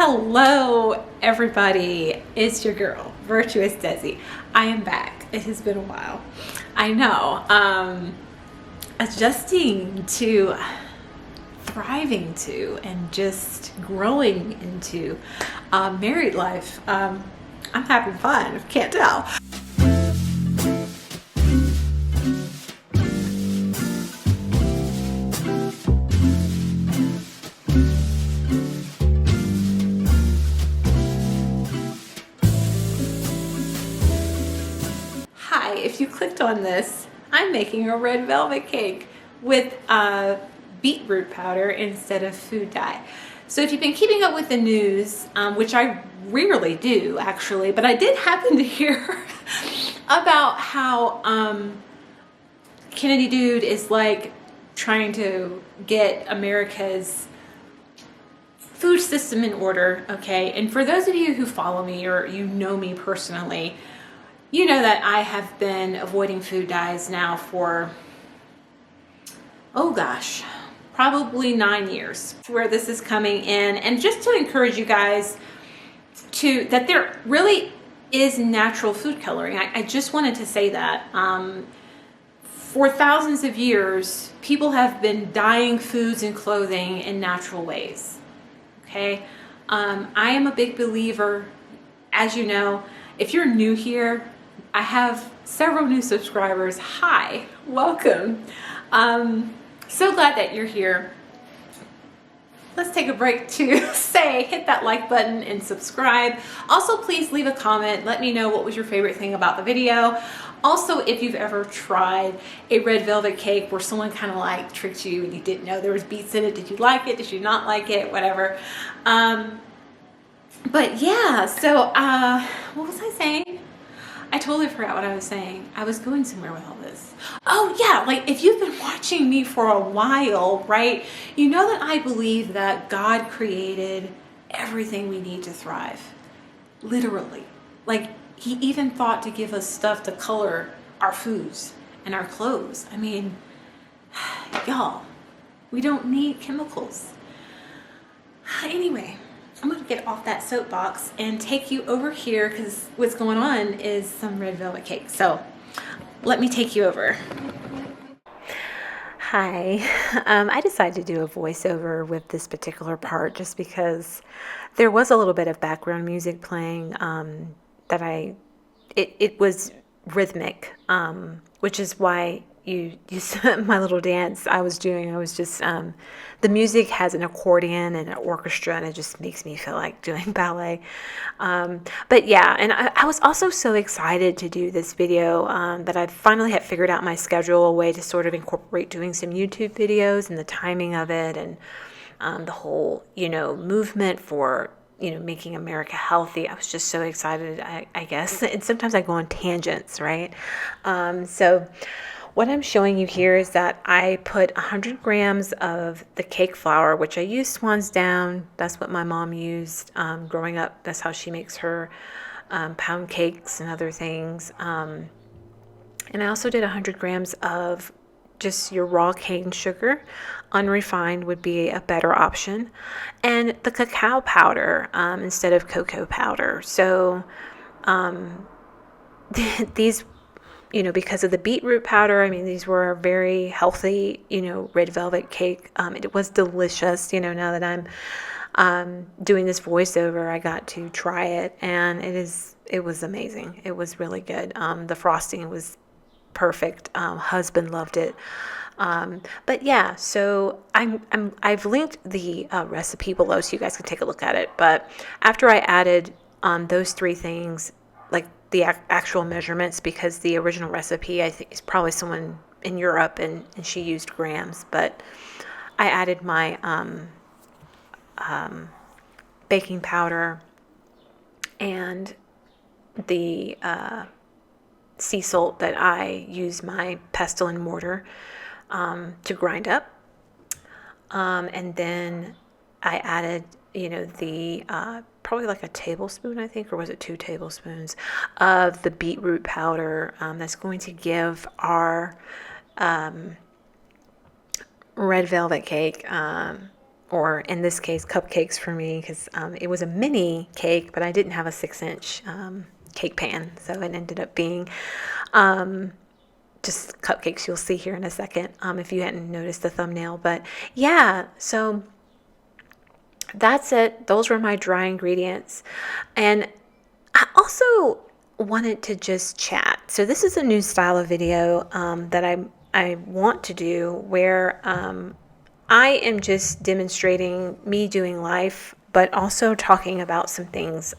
Hello, everybody. It's your girl, Virtuous Desi. I am back. It has been a while. I know. Adjusting to, thriving to, and just growing into married life. I'm having fun, if you can't tell. Hi, if you clicked on this, I'm making a red velvet cake with beetroot powder instead of food dye. So if you've been keeping up with the news, which I rarely do actually, but I did happen to hear about how Kennedy Dude is like trying to get America's food system in order, okay? And for those of you who follow me or you know me personally, you know that I have been avoiding food dyes now for, oh gosh, probably 9 years, where this is coming in. And just to encourage you guys that there really is natural food coloring. I just wanted to say that. For thousands of years, people have been dyeing foods and clothing in natural ways, okay? I am a big believer, as you know. If you're new here, I have several new subscribers. Hi, welcome. So glad that you're here. Let's take a break to hit that like button and subscribe. Also, please leave a comment. Let me know what was your favorite thing about the video. Also, if you've ever tried a red velvet cake where someone kind of like tricked you and you didn't know there was beets in it. Did you like it? Did you not like it? Whatever. But yeah, so what was I saying? I totally forgot what I was saying. I was going somewhere with all this. Oh yeah, like if you've been watching me for a while, right? You know that I believe that God created everything we need to thrive. Literally. Like he even thought to give us stuff to color our foods and our clothes. I mean, y'all, we don't need chemicals. Anyway, I'm going to get off that soapbox and take you over here because what's going on is some red velvet cake. So let me take you over. Hi. I decided to do a voiceover with this particular part just because there was a little bit of background music playing it was rhythmic, which is why you saw my little dance I was doing. I was just, the music has an accordion and an orchestra and it just makes me feel like doing ballet. But yeah, and I was also so excited to do this video that I finally had figured out my schedule, a way to sort of incorporate doing some YouTube videos and the timing of it and the whole, movement for making America healthy. I was just so excited, I guess. And sometimes I go on tangents, right? So what I'm showing you here is that I put 100 grams of the cake flour, which I use Swan's Down. That's what my mom used growing up. That's how she makes her pound cakes and other things. And I also did 100 grams of just your raw cane sugar. Unrefined would be a better option. And the cacao powder instead of cocoa powder. So these, because of the beetroot powder, I mean, these were a very healthy, red velvet cake. It was delicious. Now that I'm doing this voiceover, I got to try it and it was amazing. It was really good. The frosting was perfect. Husband loved it. But yeah, so I've linked the recipe below so you guys can take a look at it. But after I added those three things, like the actual measurements, because the original recipe I think is probably someone in Europe and she used grams, but I added my baking powder and the sea salt that I use my pestle and mortar to grind up. And then I added, the probably like a tablespoon, I think, or was it 2 tablespoons of the beetroot powder that's going to give our red velvet cake or in this case, cupcakes for me, because it was a mini cake, but I didn't have a 6-inch cake pan. So it ended up being just cupcakes you'll see here in a second, if you hadn't noticed the thumbnail. But yeah, so that's it. Those were my dry ingredients. And I also wanted to just chat. So this is a new style of video that I want to do where I am just demonstrating me doing life, but also talking about some things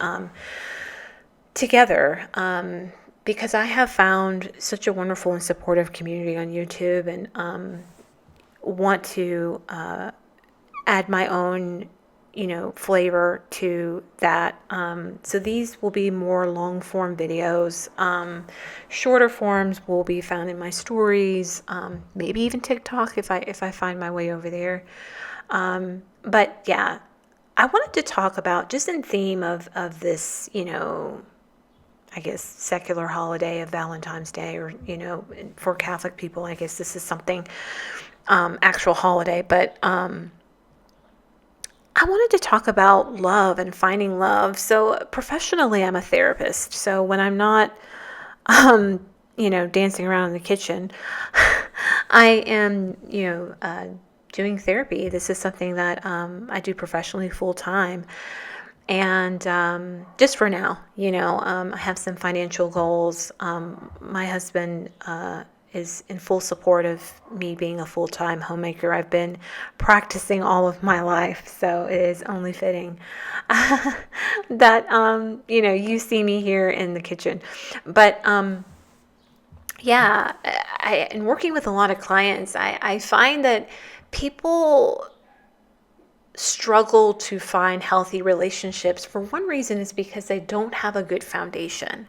together. Because I have found such a wonderful and supportive community on YouTube, and want to add my own, flavor to that. So these will be more long form videos. Shorter forms will be found in my stories, maybe even TikTok if I find my way over there. But yeah, I wanted to talk about, just in theme of this, I guess, secular holiday of Valentine's Day, or, for Catholic people, I guess this is something, actual holiday. But I wanted to talk about love and finding love. So professionally, I'm a therapist. So when I'm not, dancing around in the kitchen, I am, doing therapy. This is something that I do professionally full time. And just for now, I have some financial goals. My husband is in full support of me being a full-time homemaker. I've been practicing all of my life, so it is only fitting that you see me here in the kitchen. But yeah, in working with a lot of clients, I find that people struggle to find healthy relationships. For one reason, is because they don't have a good foundation.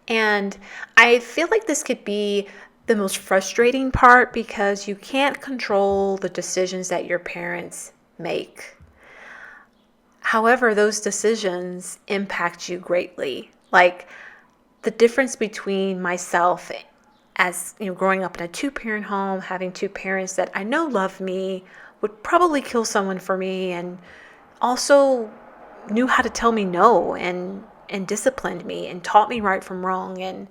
And I feel like this could be the most frustrating part, because you can't control the decisions that your parents make. However, those decisions impact you greatly. Like the difference between myself as growing up in a 2-parent home, having 2 parents that I know love me, would probably kill someone for me, and also knew how to tell me no, and disciplined me and taught me right from wrong. And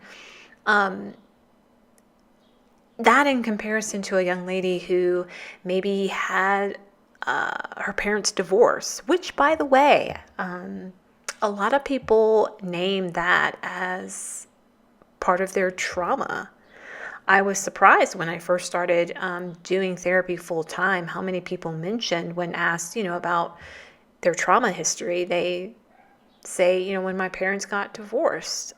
that, in comparison to a young lady who maybe had her parents divorce, which, by the way, a lot of people name that as part of their trauma. I was surprised when I first started doing therapy full time, how many people mentioned, when asked, about their trauma history, they say, when my parents got divorced.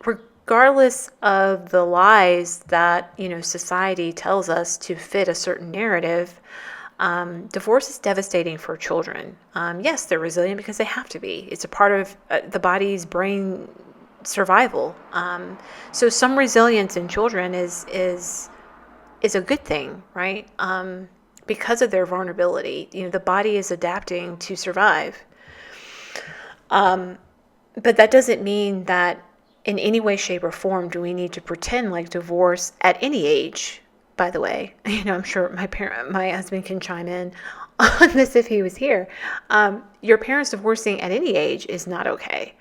Regardless of the lies that, society tells us to fit a certain narrative, divorce is devastating for children. Yes, they're resilient because they have to be. It's a part of the body's brain survival. So some resilience in children is a good thing, right? Because of their vulnerability, the body is adapting to survive. But that doesn't mean that in any way, shape, or form do we need to pretend like divorce at any age. By the way, I'm sure my husband can chime in on this if he was here. Your parents divorcing at any age is not okay.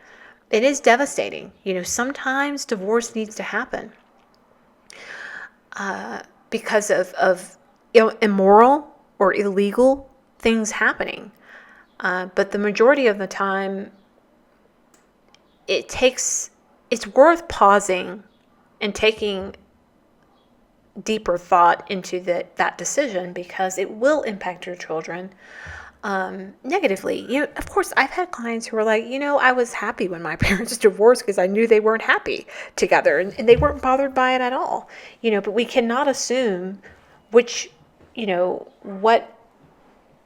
It is devastating. Sometimes divorce needs to happen because of immoral or illegal things happening. But the majority of the time, it's worth pausing and taking deeper thought into that decision, because it will impact your children negatively. Of course, I've had clients who are like, I was happy when my parents divorced because I knew they weren't happy together, and they weren't bothered by it at all. But we cannot assume which, what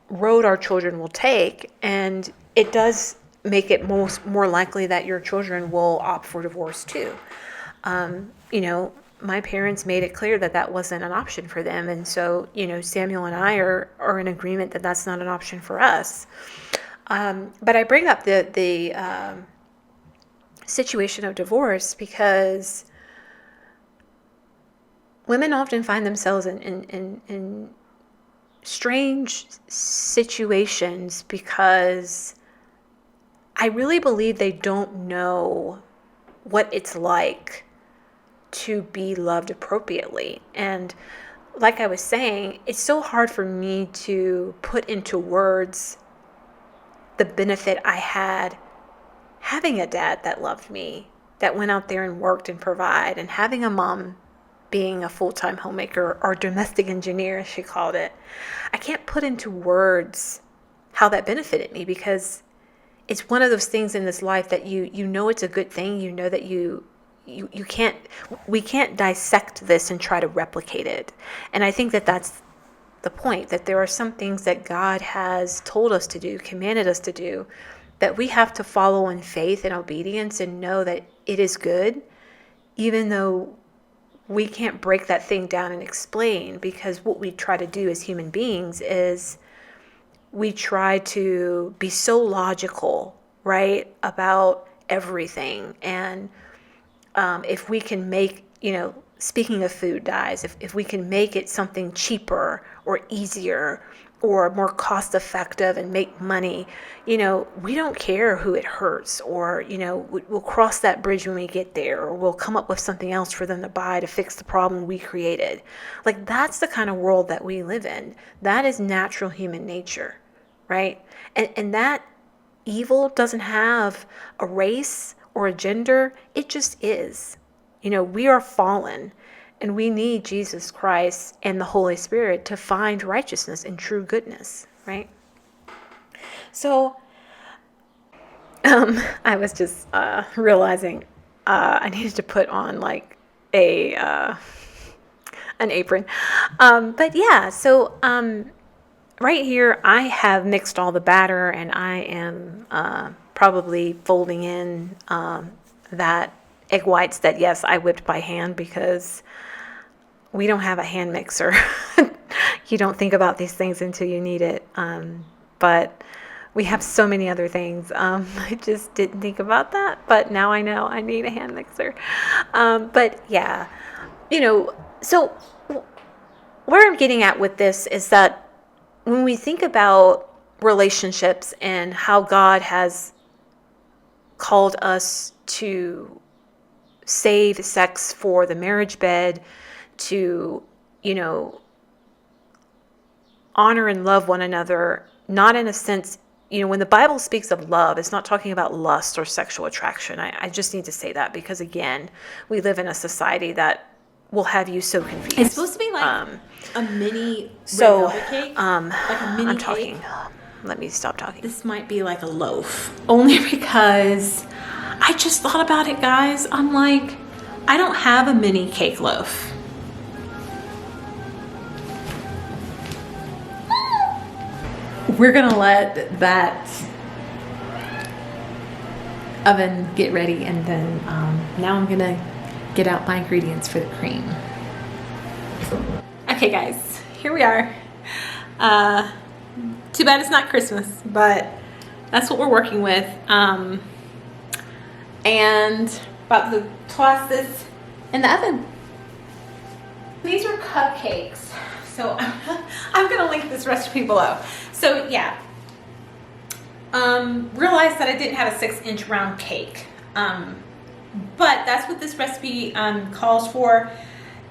road our children will take, and it does make it more likely that your children will opt for divorce too. My parents made it clear that wasn't an option for them. And so, Samuel and I are in agreement that that's not an option for us. But I bring up the situation of divorce because women often find themselves in strange situations because I really believe they don't know what it's like to be loved appropriately. And like I was saying, it's so hard for me to put into words the benefit I had having a dad that loved me, that went out there and worked and provided, and having a mom being a full-time homemaker or domestic engineer, as she called it. I can't put into words how that benefited me because it's one of those things in this life that you know it's a good thing. You know that we can't dissect this and try to replicate it. And I think that that's the point, that there are some things that God has told us to do, commanded us to do, that we have to follow in faith and obedience and know that it is good, even though we can't break that thing down and explain, because what we try to do as human beings is we try to be so logical, right, about everything. And if we can make, speaking of food dyes, if we can make it something cheaper or easier or more cost effective and make money, we don't care who it hurts, or, we'll cross that bridge when we get there, or we'll come up with something else for them to buy to fix the problem we created. Like, that's the kind of world that we live in. That is natural human nature, right? And that evil doesn't have a race or a gender. It just is. We are fallen, and we need Jesus Christ and the Holy Spirit to find righteousness and true goodness, right? So, I was just realizing I needed to put on like an apron. But yeah, so right here I have mixed all the batter, and I am probably folding in that egg whites that, yes, I whipped by hand because we don't have a hand mixer. You don't think about these things until you need it. But we have so many other things. I just didn't think about that, but now I know I need a hand mixer. But yeah, so where I'm getting at with this is that when we think about relationships and how God has called us to save sex for the marriage bed, to, honor and love one another, not in a sense, when the Bible speaks of love, it's not talking about lust or sexual attraction. I just need to say that because, again, we live in a society that will have you so confused. It's supposed to be like a mini red velvet cake, like a mini I'm talking. cake. Let me stop talking. This might be like a loaf, only because I just thought about it, guys. I'm like, I don't have a mini cake loaf. We're gonna let that oven get ready, and then now I'm gonna get out my ingredients for the cream. Okay, guys, here we are. Too bad it's not Christmas, but that's what we're working with. And about to toss this in the oven. These are cupcakes. So I'm gonna link this recipe below. So yeah, realized that I didn't have a 6-inch round cake. But that's what this recipe calls for.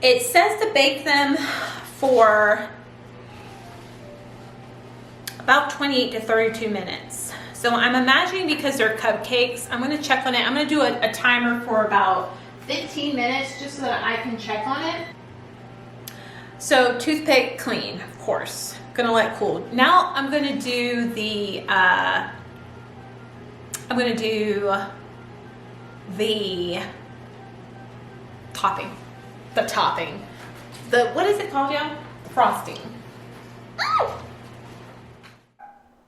It says to bake them for about 28 to 32 minutes. So I'm imagining, because they're cupcakes, I'm gonna check on it. I'm gonna do a timer for about 15 minutes just so that I can check on it. So toothpick clean, of course. Gonna let it cool. Now I'm gonna do the topping. The topping. What is it called, y'all? Frosting.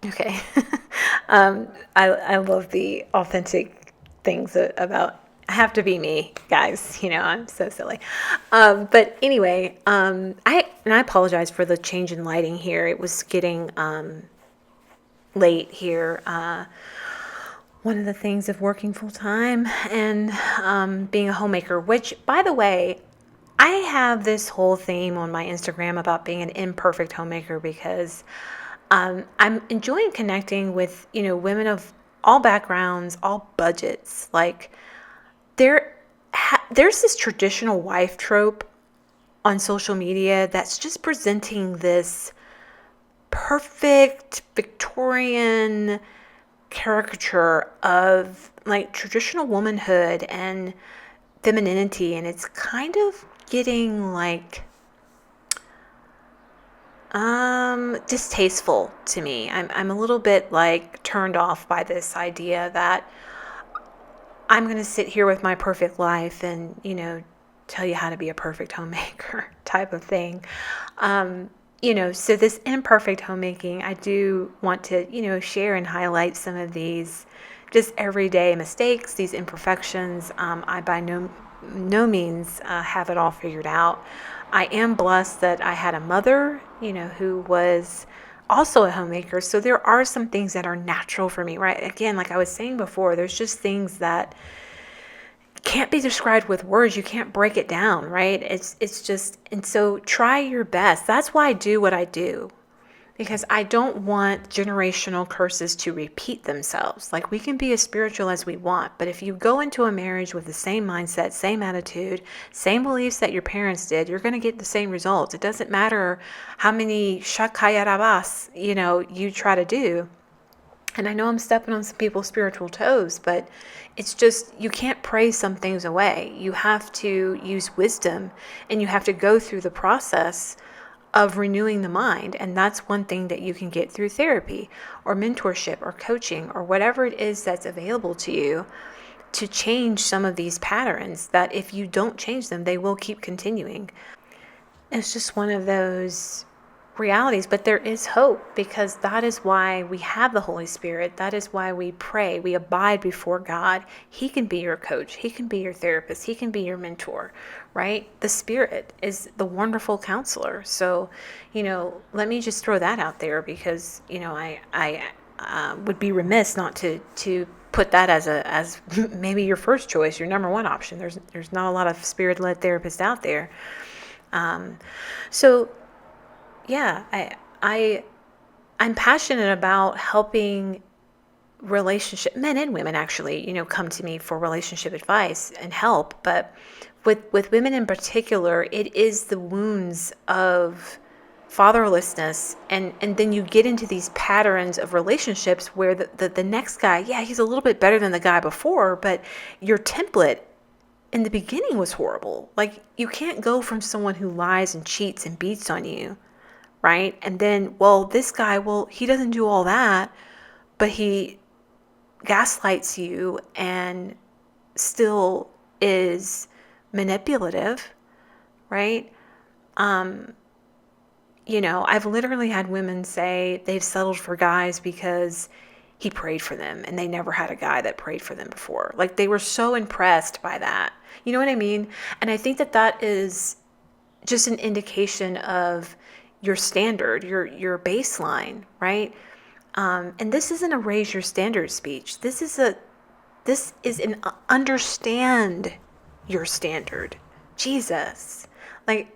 Okay. I love the authentic things about, I have to be me, guys. I'm so silly. But anyway, I apologize for the change in lighting here. It was getting late here. One of the things of working full time and being a homemaker, which, by the way, I have this whole theme on my Instagram about being an imperfect homemaker because I'm enjoying connecting with, women of all backgrounds, all budgets. Like there's this traditional wife trope on social media that's just presenting this perfect Victorian caricature of like traditional womanhood and femininity, and it's kind of getting like distasteful to me. I'm a little bit like turned off by this idea that I'm going to sit here with my perfect life and, tell you how to be a perfect homemaker type of thing. So this imperfect homemaking, I do want to, share and highlight some of these just everyday mistakes, these imperfections. I by no means have it all figured out. I am blessed that I had a mother, who was also a homemaker. So there are some things that are natural for me, right? Again, like I was saying before, there's just things that can't be described with words. You can't break it down, right? It's just, and so try your best. That's why I do what I do, because I don't want generational curses to repeat themselves. Like, we can be as spiritual as we want, but if you go into a marriage with the same mindset, same attitude, same beliefs that your parents did, you're going to get the same results. It doesn't matter how many shakayarabas, you try to do. And I know I'm stepping on some people's spiritual toes, but it's just, you can't pray some things away. You have to use wisdom, and you have to go through the process of renewing the mind. And that's one thing that you can get through therapy or mentorship or coaching or whatever it is that's available to you, to change some of these patterns that if you don't change them, they will keep continuing. It's just one of those realities, but there is hope, because that is why we have the Holy Spirit. That is why we pray. We abide before God. He can be your coach. He can be your therapist. He can be your mentor, right? The Spirit is the wonderful counselor. So, let me just throw that out there, because, I would be remiss not to put that as maybe your first choice, your number one option. There's not a lot of Spirit-led therapists out there. So yeah, I'm passionate about helping relationship men and women actually, come to me for relationship advice and help. But with women in particular, it is the wounds of fatherlessness, and then you get into these patterns of relationships where the next guy, yeah, he's a little bit better than the guy before, but your template in the beginning was horrible. Like, you can't go from someone who lies and cheats and beats on you, right? And then, this guy, he doesn't do all that, but he gaslights you and still is manipulative, right? I've literally had women say they've settled for guys because he prayed for them, and they never had a guy that prayed for them before. Like, they were so impressed by that. You know what I mean? And I think that is just an indication of your standard, your baseline, right? And this isn't a raise your standard speech. This is an understand your standard. Jesus. Like,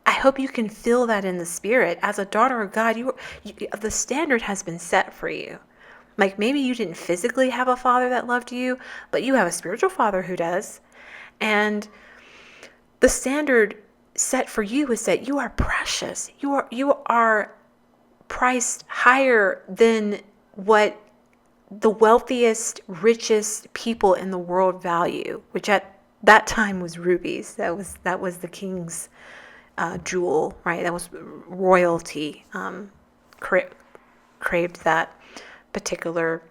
I hope you can feel that in the Spirit. As a daughter of God, the standard has been set for you. Like, maybe you didn't physically have a father that loved you, but you have a spiritual father who does. And the standard set for you is that you are precious. You are priced higher than what the wealthiest, richest people in the world value, which at that time was rubies. That was the king's jewel, right? That was royalty. Craved that particular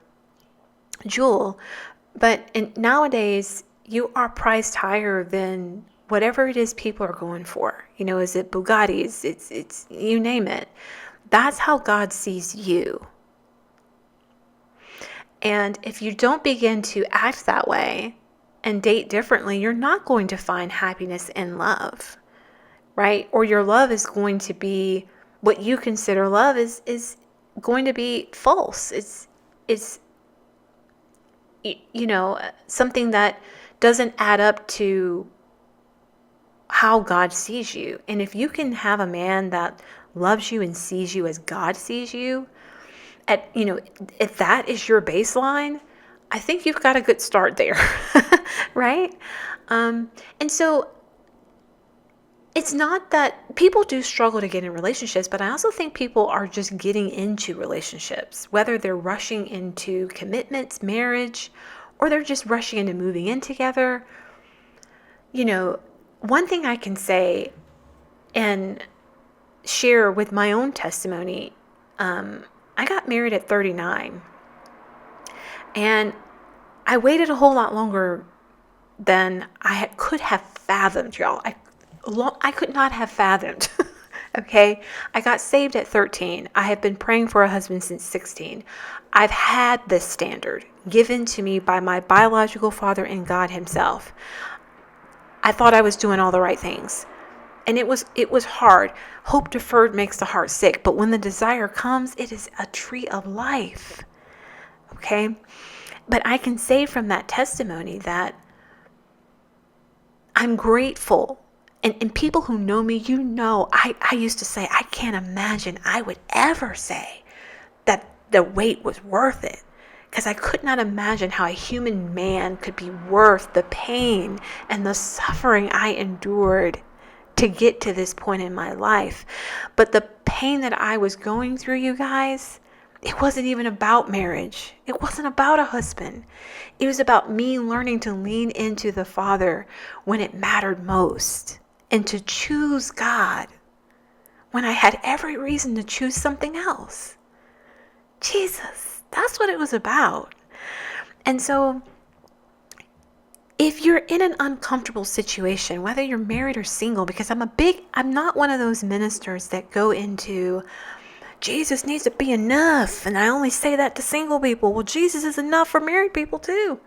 jewel. But nowadays, you are priced higher than whatever it is people are going for. Is it Bugattis? It's you name it. That's how God sees you. And if you don't begin to act that way and date differently, you're not going to find happiness in love, right? Or your love is going to be what you consider love is going to be false. It's something that doesn't add up to how God sees you. And if you can have a man that loves you and sees you as God sees you, if that is your baseline, I think you've got a good start there, right? And so it's not that people do struggle to get in relationships, but I also think people are just getting into relationships, whether they're rushing into commitments, marriage, or they're just rushing into moving in together. One thing I can say and share with my own testimony, I got married at 39, and I waited a whole lot longer than could have fathomed, y'all. I could not have fathomed. Okay. I got saved at 13. I have been praying for a husband since 16. I've had this standard given to me by my biological father and God himself. I thought I was doing all the right things. And it was hard. Hope deferred makes the heart sick. But when the desire comes, it is a tree of life. Okay. But I can say from that testimony that I'm grateful. And people who know me, I used to say, I can't imagine I would ever say that the wait was worth it. Because I could not imagine how a human man could be worth the pain and the suffering I endured to get to this point in my life. But the pain that I was going through, you guys, it wasn't even about marriage. It wasn't about a husband. It was about me learning to lean into the Father when it mattered most and to choose God when I had every reason to choose something else. Jesus, that's what it was about. And so if you're in an uncomfortable situation, whether you're married or single, because I'm not one of those ministers that go into Jesus needs to be enough, and I only say that to single people. Well, Jesus is enough for married people too.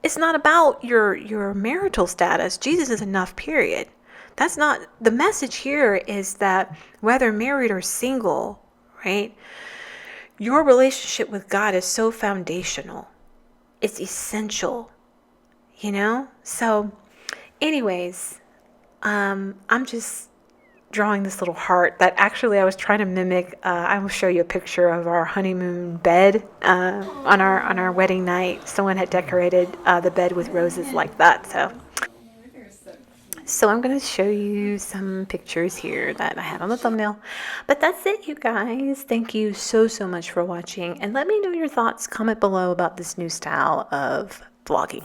It's not about your marital status. Jesus is enough, period. That's not the message here. Is that whether married or single, right? Your relationship with God is so foundational. It's essential, So anyways, I'm just drawing this little heart that actually I was trying to mimic. I will show you a picture of our honeymoon bed on our wedding night. Someone had decorated the bed with roses like that. So I'm going to show you some pictures here that I had on the thumbnail. But that's it, you guys. Thank you so much for watching. And let me know your thoughts. Comment below about this new style of vlogging.